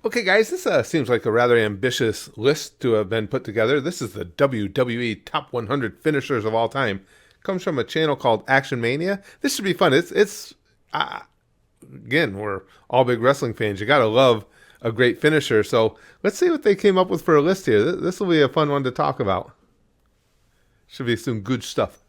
Okay, guys, this seems like a rather ambitious list to have been put together. This is the WWE Top 100 Finishers of All Time. Comes from a channel called Action Mania. This should be fun. Again, we're all big wrestling fans. You gotta love a great finisher. So let's see what they came up with for a list here. This will be a fun one to talk about. Should be some good stuff.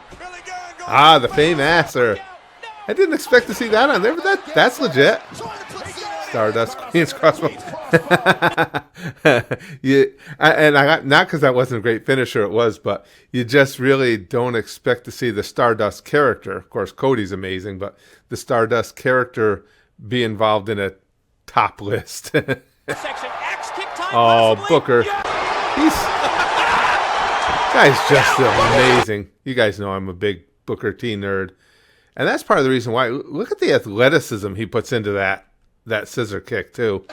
The Fame-Asser. I didn't expect to see that on there, but that's legit. Stardust Queen's Crossbow. Not because that wasn't a great finisher, it was, but you just really don't expect to see the Stardust character. Of course, Cody's amazing, but the Stardust character be involved in a top list. Oh, Booker. Guy's just amazing. You guys know I'm a big Booker T nerd. And that's part of the reason why. Look at the athleticism he puts into that scissor kick, too.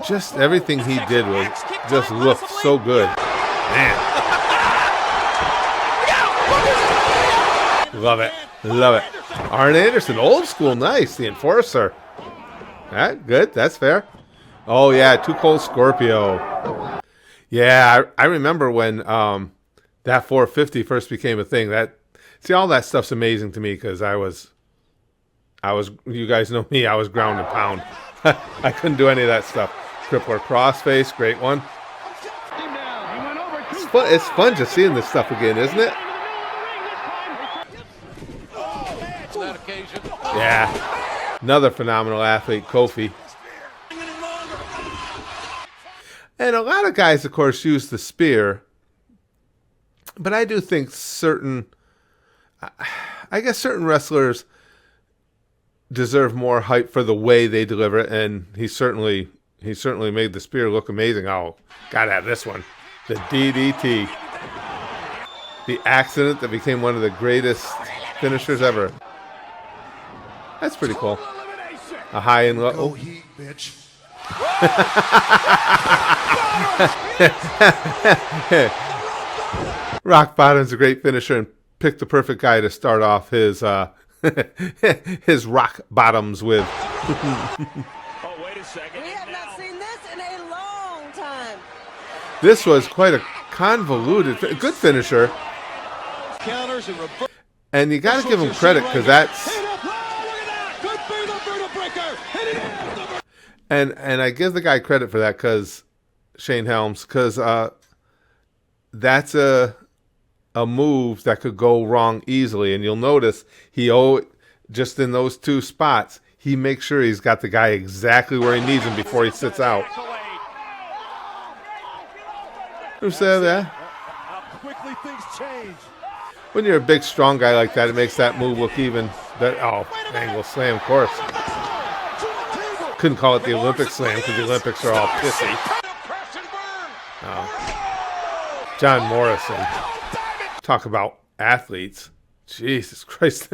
Just everything he did just looked so good. Man. Love it. Love it. Arn Anderson, old school, nice. The Enforcer. Good. That's fair. Oh, yeah, Too Cold Scorpio. Yeah, I remember when that 450 first became a thing. See, all that stuff's amazing to me because I was, you guys know me, I was ground and pound. I couldn't do any of that stuff. Crippler crossface, great one. It's fun just seeing this stuff again, isn't it? Yeah. Another phenomenal athlete, Kofi. And a lot of guys, of course, use the spear. But I do think certain wrestlers deserve more hype for the way they deliver it, and he certainly made the spear look amazing. Oh, gotta have this one. The DDT. The accident that became one of the greatest finishers ever. That's pretty cool. A high and low. Oh. Heat, bitch. Rock Bottom's a great finisher and picked the perfect guy to start off his his Rock Bottoms with. Oh, wait a second. We have not seen this in a long time. This was quite a convoluted, good finisher. Counters and reverse. And you got to give him credit because that's. And I give the guy credit for that because Shane Helms, because that's a move that could go wrong easily. And you'll notice just in those two spots, he makes sure he's got the guy exactly where he needs him before he sits out. Who said that? How quickly things change. When you're a big, strong guy like that, it makes that move look even. Angle slam, of course. Couldn't call it the Olympic slam because the Olympics are all pissy. Oh. John Morrison. Talk about athletes. Jesus Christ.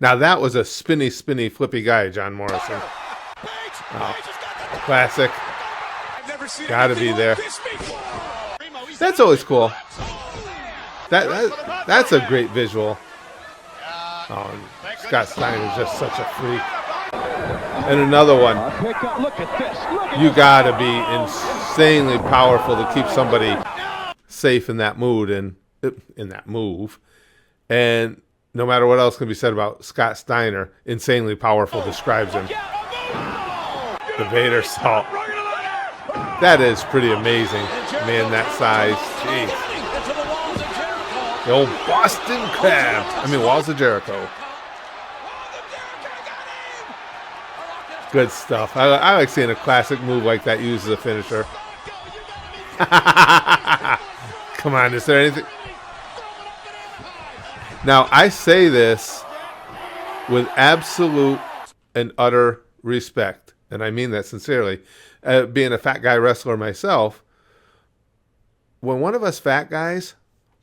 Now that was a spinny, flippy guy, John Morrison. Oh. Classic. Gotta be there. That's always cool. That's a great visual. Oh, Scott Steiner's just such a freak. And another one. You gotta be insanely powerful to keep somebody safe in that mood and in that move. And no matter what else can be said about Scott Steiner, insanely powerful describes him. The Vader salt. That is pretty amazing. Man that size. Jeez. The old Boston Crab. Walls of Jericho. Good stuff. I like seeing a classic move like that used as a finisher. Come on, is there anything? Now, I say this with absolute and utter respect, and I mean that sincerely. Being a fat guy wrestler myself, when one of us fat guys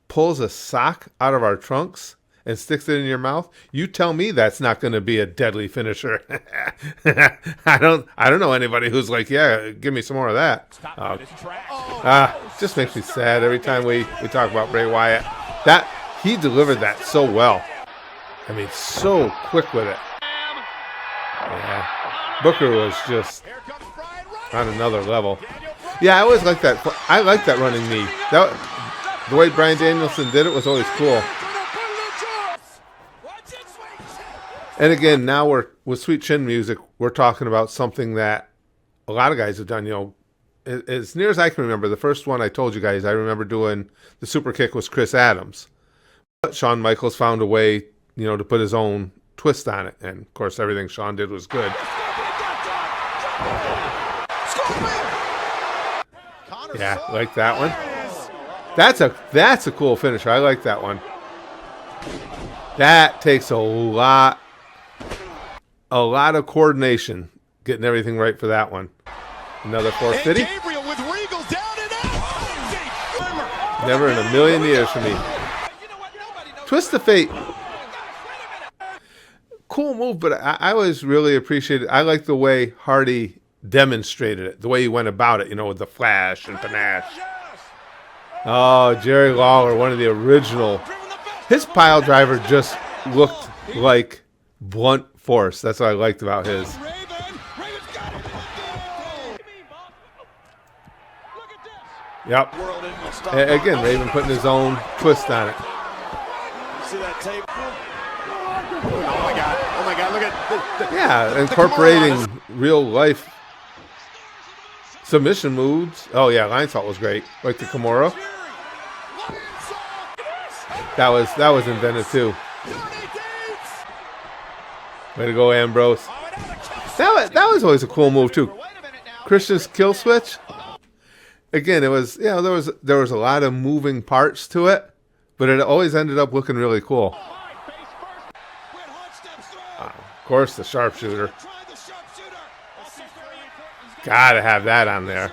pulls a sock out of our trunks and sticks it in your mouth, you tell me that's not going to be a deadly finisher. I don't know anybody who's like, yeah, give me some more of that. Just makes me sad every time we talk about Bray Wyatt. That he delivered that so well. So quick with it. Yeah. Booker was just on another level. Yeah, I always like that. I like that running knee. The way Bryan Danielson did it was always cool. And again, now with Sweet Chin Music, we're talking about something that a lot of guys have done. You know, as near as I can remember, the first one I told you guys, I remember doing the super kick was Chris Adams. But Shawn Michaels found a way, you know, to put his own twist on it. And, of course, everything Shawn did was good. Yeah, like that one. That's a cool finisher. I like that one. That takes a lot of coordination getting everything right for that one. Another 450. Never in a million years for me. Twist of Fate. Cool move, but I always really appreciated. I like the way Hardy demonstrated it, the way he went about it, you know, with the flash and panache. Oh, Jerry Lawler, one of the original. His pile driver just looked like blunt force. That's what I liked about his. Yep. Again, Raven putting his own twist on it. See that tape? Oh my God, look at yeah, incorporating real life submission moves. Oh yeah, line salt was great. Like the Kimura. That was inventive too. Way to go, Ambrose. That was always a cool move too. Christian's kill switch. Again, it was, you know, there was a lot of moving parts to it, but it always ended up looking really cool. Of course, the sharpshooter. Gotta have that on there.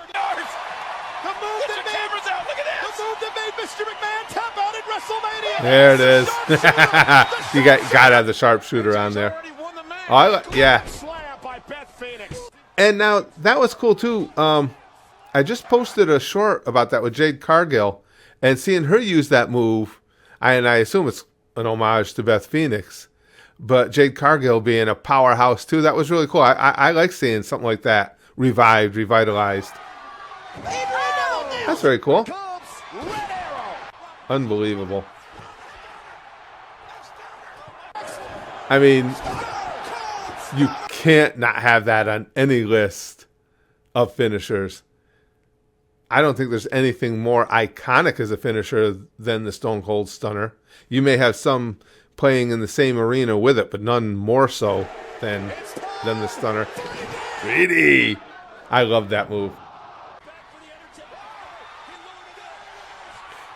There it is. You gotta have the sharpshooter on there. Oh, yeah. And now that was cool too. I just posted a short about that with Jade Cargill, and seeing her use that move, and I assume it's an homage to Beth Phoenix, but Jade Cargill being a powerhouse too, that was really cool. I like seeing something like that revitalized. That's very cool. Unbelievable. I mean, you can't not have that on any list of finishers. I don't think there's anything more iconic as a finisher than the Stone Cold Stunner. You may have some playing in the same arena with it, but none more so than the Stunner. Greedy! I love that move.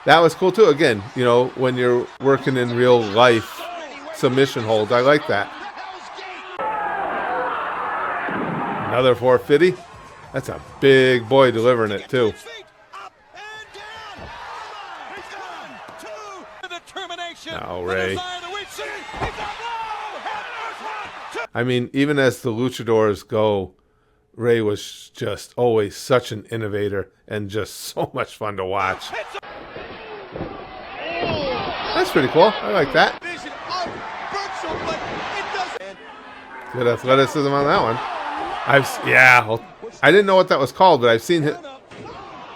That was cool too. Again, you know, when you're working in real life submission holds, I like that. Another 450. That's a big boy delivering it too. Oh, Ray. I mean, even as the luchadors go, Ray was just always such an innovator and just so much fun to watch. That's pretty cool. I like that. Good athleticism on that one. I didn't know what that was called, but I've seen it.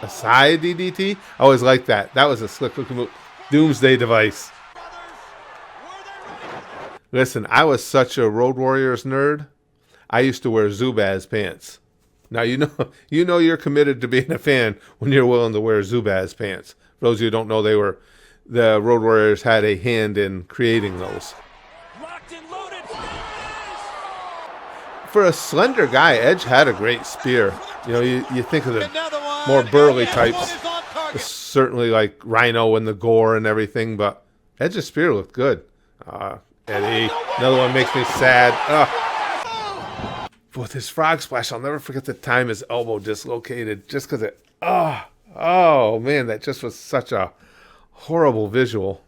A side DDT? I always liked that. That was a slick looking move. Doomsday device. Listen, I was such a Road Warriors nerd. I used to wear Zubaz pants. Now you know you're committed to being a fan when you're willing to wear Zubaz pants. For those of you who don't know, the Road Warriors had a hand in creating those. For a slender guy, Edge had a great spear. You know, you think of the more burly types, certainly like Rhino and the Gore and everything, but Edge's spear looked good. Eddie, another one makes me sad. With his frog splash, I'll never forget the time his elbow dislocated just because it, oh man, that just was such a horrible visual.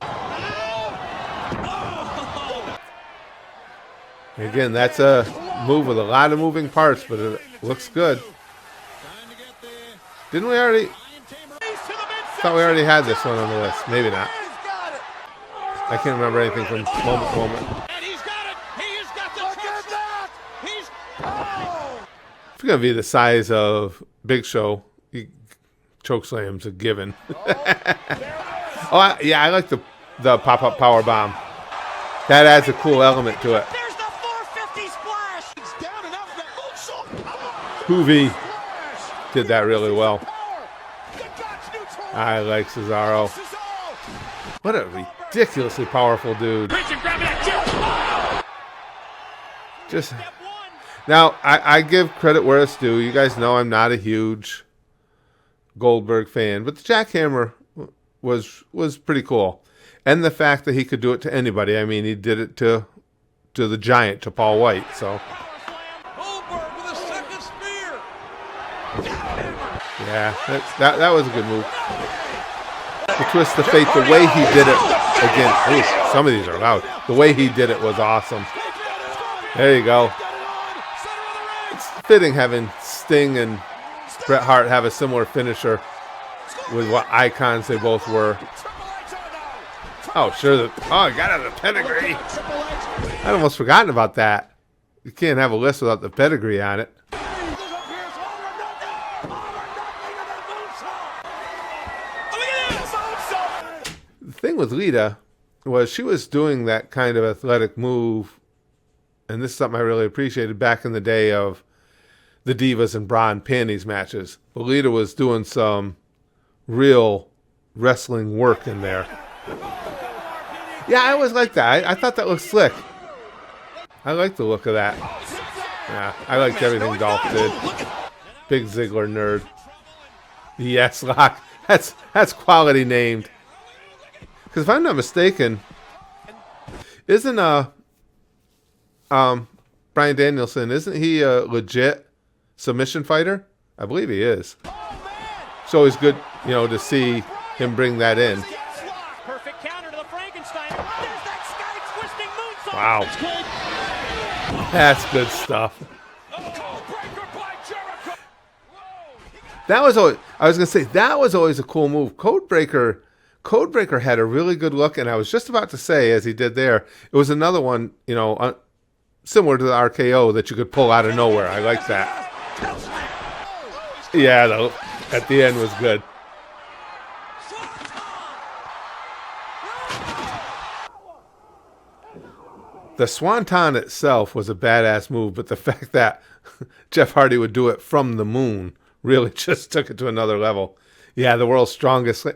Again, that's a move with a lot of moving parts, but it looks good. Didn't we already? Thought we already had this one on the list. Maybe not. I can't remember anything from moment to moment. And he's got it. He's got the touchdown. He's If you're going to be the size of Big Show, chokeslam's a given. I like the pop-up power bomb. That adds a cool element to it. There's the 450 splash. It's down and out for that moonsault. Hoovy did that really well. I like Cesaro. What a ridiculously powerful dude. Just now, I give credit where it's due. You guys know I'm not a huge Goldberg fan, but the jackhammer was pretty cool. And the fact that he could do it to anybody. I mean, he did it to the Giant, to Paul White. So, yeah, that was a good move. The twist of fate, the way he did it again. Ooh, some of these are loud. The way he did it was awesome. There you go. It's fitting having Sting and Bret Hart have a similar finisher with what icons they both were. Oh, sure. I got out of the pedigree. I'd almost forgotten about that. You can't have a list without the pedigree on it. The thing with Lita was she was doing that kind of athletic move, and this is something I really appreciated back in the day of the Divas and bra and panties matches. But Lita was doing some real wrestling work in there. Yeah, I always liked that. I thought that looked slick. I like the look of that. Yeah, I liked everything Dolph did. Big Ziggler nerd. Yes, Lock. That's quality named. Because if I'm not mistaken, isn't Bryan Danielson, isn't he a legit submission fighter? I believe he is. It's always good, to see him bring that in. Wow. That's good stuff. That was always, I was going to say, that was always a cool move. Codebreaker had a really good look, and I was just about to say, as he did there, it was another one, similar to the RKO that you could pull out of nowhere. I like that. Yeah, though, at the end was good. The Swanton itself was a badass move, but the fact that Jeff Hardy would do it from the moon really just took it to another level. Yeah, the world's strongest.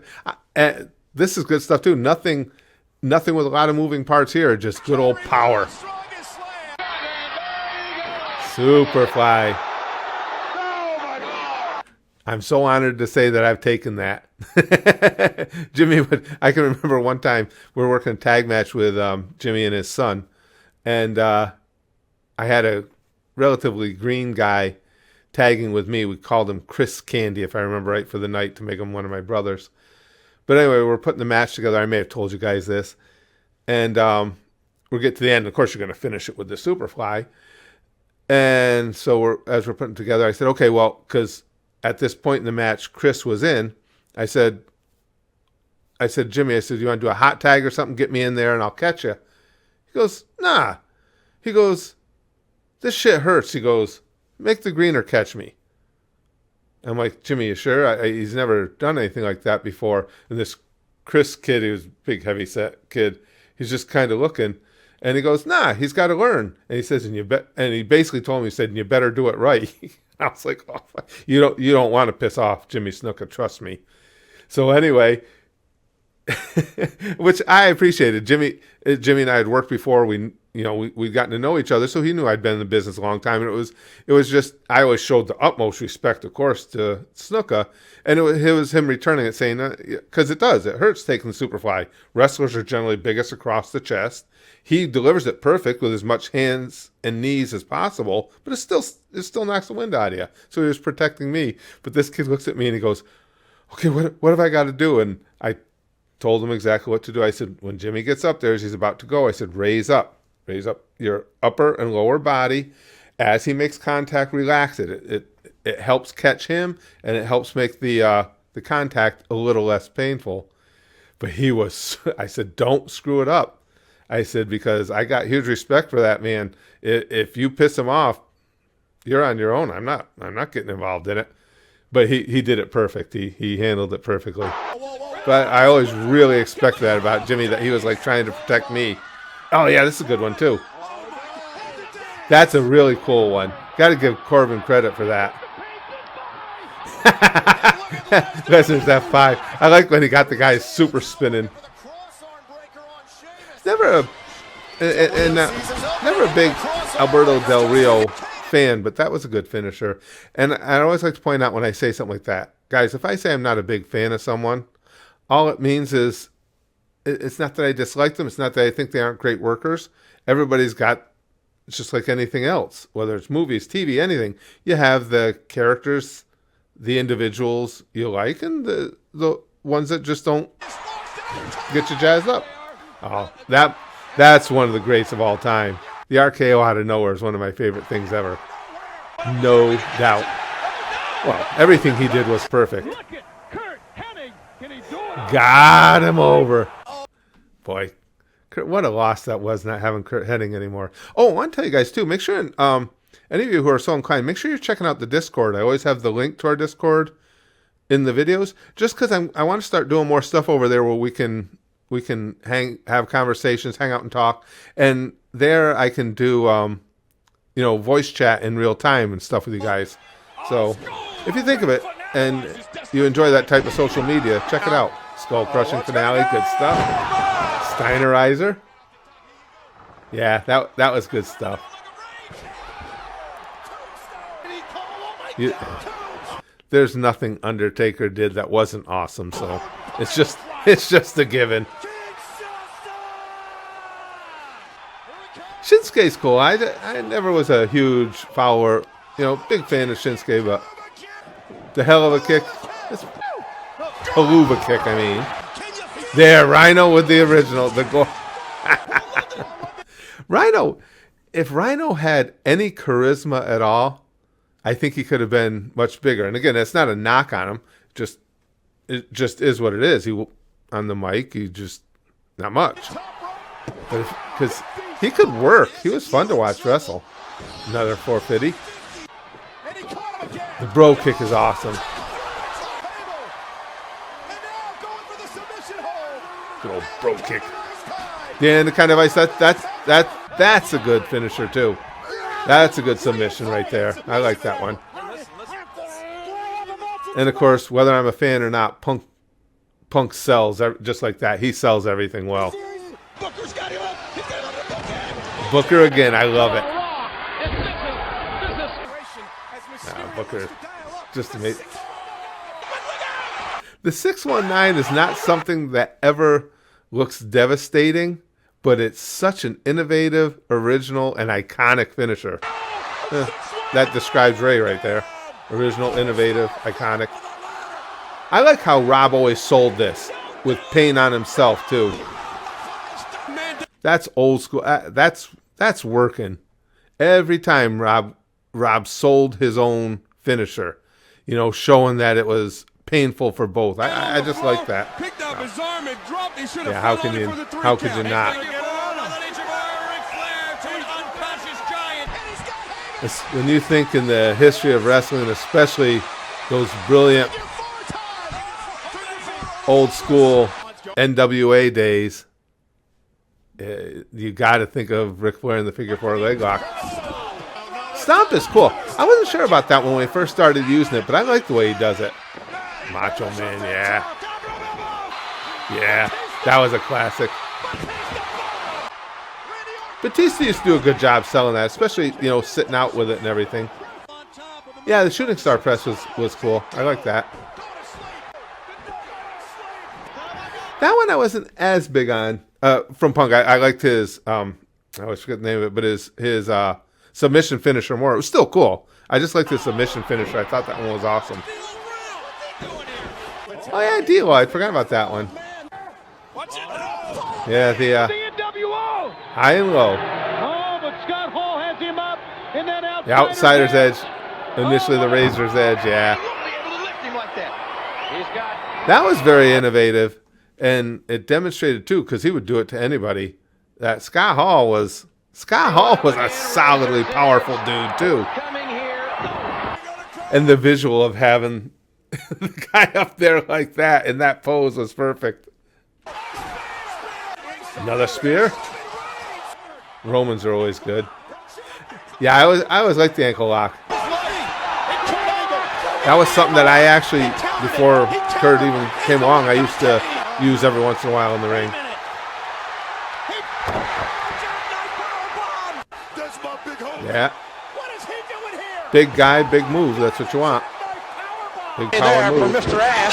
And this is good stuff too. Nothing with a lot of moving parts here. Just good old power. Superfly. I'm so honored to say that I've taken that. Jimmy, I can remember one time we were working a tag match with Jimmy and his son. And I had a relatively green guy tagging with me. We called him Chris Candy, if I remember right, for the night to make him one of my brothers. But anyway, we're putting the match together. I may have told you guys this. And we'll get to the end. Of course, you're going to finish it with the Superfly. And so as we're putting it together, I said, okay, well, because at this point in the match, Chris was in. I said, Jimmy, you want to do a hot tag or something? Get me in there and I'll catch you. He goes, nah. He goes, this shit hurts. He goes, make the greener catch me. I'm like, Jimmy, you sure? He's never done anything like that before. And this Chris kid, he was a big, heavy-set kid, he's just kind of looking. And he goes, nah, he's got to learn. And he says, and he basically told me, he said, and you better do it right. I was like, oh, you don't want to piss off Jimmy Snuka, trust me. So anyway, which I appreciated. Jimmy and I had worked before. We'd gotten to know each other, so he knew I'd been in the business a long time. And it was just, I always showed the utmost respect, of course, to Snuka. And it was him returning it, saying, because it hurts taking the Superfly. Wrestlers are generally biggest across the chest. He delivers it perfect with as much hands and knees as possible, but it still knocks the wind out of you. So he was protecting me. But this kid looks at me and he goes, okay, what have I got to do? And I told him exactly what to do. I said, when Jimmy gets up there as he's about to go, I said, raise up your upper and lower body. As he makes contact, relax it. It helps catch him, and it helps make the contact a little less painful. But I said, don't screw it up. I said, because I got huge respect for that man. If you piss him off, you're on your own. I'm not getting involved in it. But he did it perfect. He handled it perfectly. But I always really expected that about Jimmy, that he was like trying to protect me. Oh yeah, this is a good one too. That's a really cool one. Got to give Corbin credit for that. Lesnar's F5. I like when he got the guy super spinning. Never a big Alberto Del Rio fan, but that was a good finisher. And I always like to point out when I say something like that, guys, if I say I'm not a big fan of someone, all it means is it's not that I dislike them. It's not that I think they aren't great workers. Everybody's got, it's just like anything else, whether it's movies, TV, anything. You have the characters, the individuals you like, and the ones that just don't get you jazzed up. Oh, that's one of the greats of all time. The RKO out of nowhere is one of my favorite things ever. No doubt. Well, everything he did was perfect. Got him over. Boy, Kurt, what a loss that was, not having Kurt Hennig anymore. Oh, I want to tell you guys, too, make sure, any of you who are so inclined, make sure you're checking out the Discord. I always have the link to our Discord in the videos, just because I want to start doing more stuff over there where we can have conversations, hang out and talk. And there I can do, voice chat in real time and stuff with you guys. So if you think of it and you enjoy that type of social media, check it out. Skull Crushing Finale, good stuff. Steinerizer. Yeah, that was good stuff. There's nothing Undertaker did that wasn't awesome, so it's just a given. Shinsuke's cool. I never was a huge follower, big fan of Shinsuke, but the hell of a kick. It's Haluva kick, I mean. There, Rhino with the original. Rhino, if Rhino had any charisma at all, I think he could have been much bigger. And again, that's not a knock on him. It just is what it is. He on the mic, he just not much. But because he could work, he was fun to watch wrestle. Another 450. The bro kick is awesome. Good old bro kick. Yeah, and the kind of ice that's a good finisher too. That's a good submission right there. I like that one. And of course, whether I'm a fan or not, Punk sells just like that. He sells everything well. Booker again, I love it. Booker, just amazing. The 619 is not something that ever looks devastating, but it's such an innovative, original, and iconic finisher. That describes Ray right there. Original, innovative, iconic. I like how Rob always sold this with pain on himself too. That's old school. That's working. Every time Rob sold his own finisher, showing that it was painful for both. I just like that. Yeah, how could you not? When you think in the history of wrestling, especially those brilliant old school NWA days, you got to think of Ric Flair in the figure four leg lock. Stomp is cool. I wasn't sure about that when we first started using it, but I like the way he does it. Macho Man, yeah. Yeah, that was a classic. Batista used to do a good job selling that, especially, sitting out with it and everything. Yeah, the shooting star press was cool. I like that. That one I wasn't as big on from Punk. I liked his, I always forget the name of it, but his submission finisher more. It was still cool. I just liked his submission finisher. I thought that one was awesome. Oh yeah, D-Lo. I forgot about that one. Yeah, the high and low. The outsider's edge. Initially the razor's edge, yeah. That was very innovative. And it demonstrated too, because he would do it to anybody, that Scott Hall was a solidly powerful dude too. And the visual of having the guy up there like that in that pose was perfect. Another spear. Romans are always good. Yeah, I always liked the ankle lock. That was something that I actually, before Kurt even came along, I used to use every once in a while in the ring. Yeah. Big guy, big move. That's what you want. Big power move. Mr. Ass.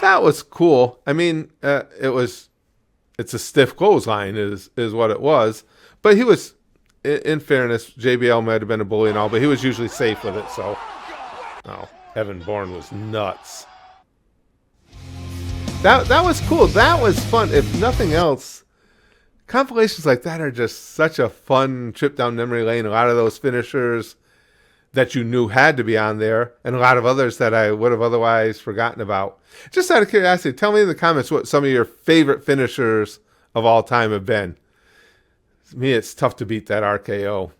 That was cool. I mean, it's a stiff clothesline is what it was. But he was, in fairness, JBL might have been a bully and all, but he was usually safe with it. So, Evan Bourne was nuts. That was cool. That was fun. If nothing else, compilations like that are just such a fun trip down memory lane. A lot of those finishers that you knew had to be on there, and a lot of others that I would have otherwise forgotten about. Just out of curiosity, tell me in the comments what some of your favorite finishers of all time have been. To me, it's tough to beat that RKO.